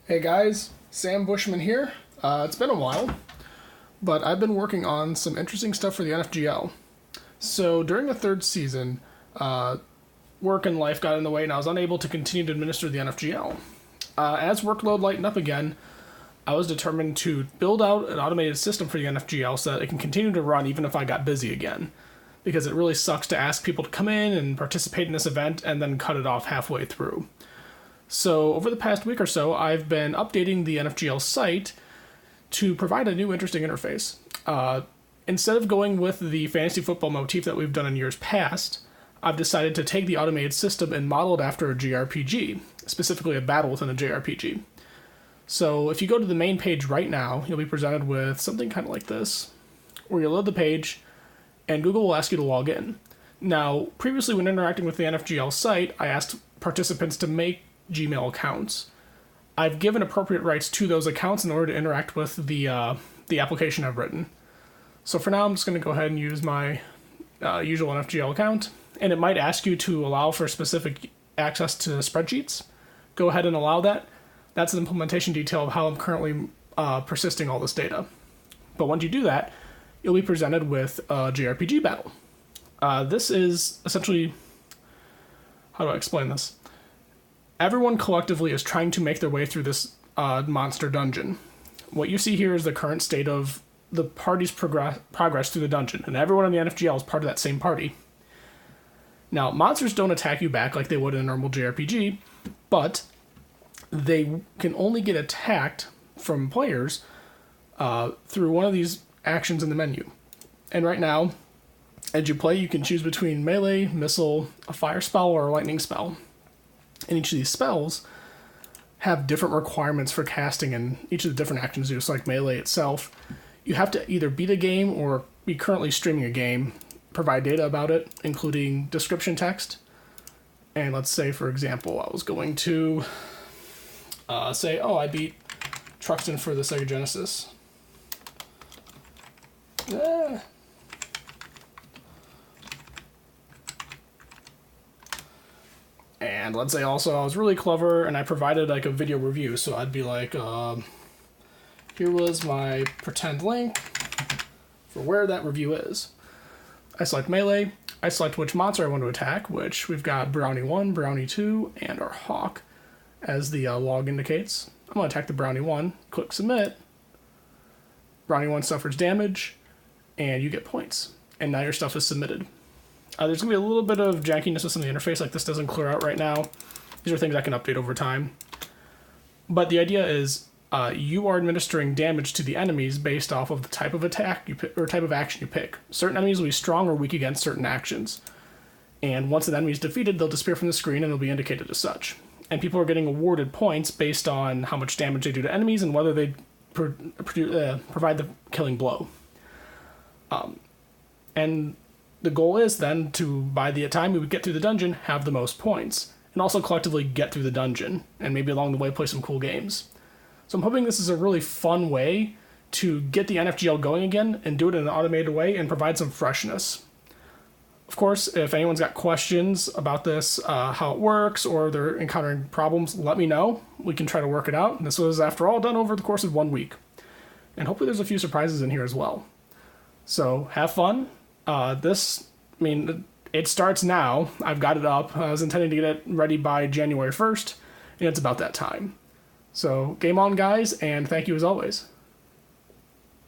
Hey guys, Sam Bushman here. It's been a while, but I've been working on some interesting stuff for the NFGL. So during the third season, work and life got in the way and I was unable to continue to administer the NFGL. As workload lightened up again, I was determined to build out an automated system for the NFGL so that it can continue to run even if I got busy again. Because it really sucks to ask people to come in and participate in this event and then cut it off halfway through. So over the past week or so, I've been updating the NFGL site to provide a new interesting interface. Instead of going with the fantasy football motif that we've done in years past, I've decided to take the automated system and model it after a JRPG, specifically a battle within a JRPG. So if you go to the main page right now, you'll be presented with something kind of like this, where you load the page, and Google will ask you to log in. Now, previously when interacting with the NFGL site, I asked participants to make Gmail accounts. I've given appropriate rights to those accounts in order to interact with the application I've written. So for now, I'm just going to go ahead and use my usual NFGL account, and it might ask you to allow for specific access to spreadsheets. Go ahead and allow that. That's an implementation detail of how I'm currently persisting all this data. But once you do that, you'll be presented with a JRPG battle. This is essentially, how do I explain this? Everyone collectively is trying to make their way through this monster dungeon. What you see here is the current state of the party's progress through the dungeon, and everyone in the NFGL is part of that same party. Now, monsters don't attack you back like they would in a normal JRPG, but they can only get attacked from players through one of these actions in the menu. And right now, as you play, you can choose between melee, missile, a fire spell, or a lightning spell. And each of these spells have different requirements for casting and each of the different actions, just like melee itself. You have to either beat a game or be currently streaming a game, provide data about it, including description text. And let's say, for example, I was going to say, I beat Truxton for the Sega Genesis. And let's say also I was really clever and I provided like a video review. So I'd be like, here was my pretend link for where that review is. I select melee. I select which monster I want to attack, which we've got Brownie 1, Brownie 2, and our Hawk, as the log indicates. I'm going to attack the Brownie 1, click submit. Brownie 1 suffers damage, and you get points. And now your stuff is submitted. There's going to be a little bit of jankiness with some of the interface, like this doesn't clear out right now. These are things I can update over time. But the idea is you are administering damage to the enemies based off of the type of attack you pick, or type of action you pick. Certain enemies will be strong or weak against certain actions. And once an enemy is defeated, they'll disappear from the screen and it'll be indicated as such. And people are getting awarded points based on how much damage they do to enemies and whether they provide the killing blow. And the goal is then to, by the time we would get through the dungeon, have the most points. And also collectively get through the dungeon. And maybe along the way play some cool games. So I'm hoping this is a really fun way to get the NFGL going again and do it in an automated way and provide some freshness. Of course, if anyone's got questions about this, how it works, or they're encountering problems, let me know. We can try to work it out. And this was, after all, done over the course of 1 week. And hopefully there's a few surprises in here as well. So have fun. It starts now. I've got it up. I was intending to get it ready by January 1st, and it's about that time. So game on, guys, and thank you as always.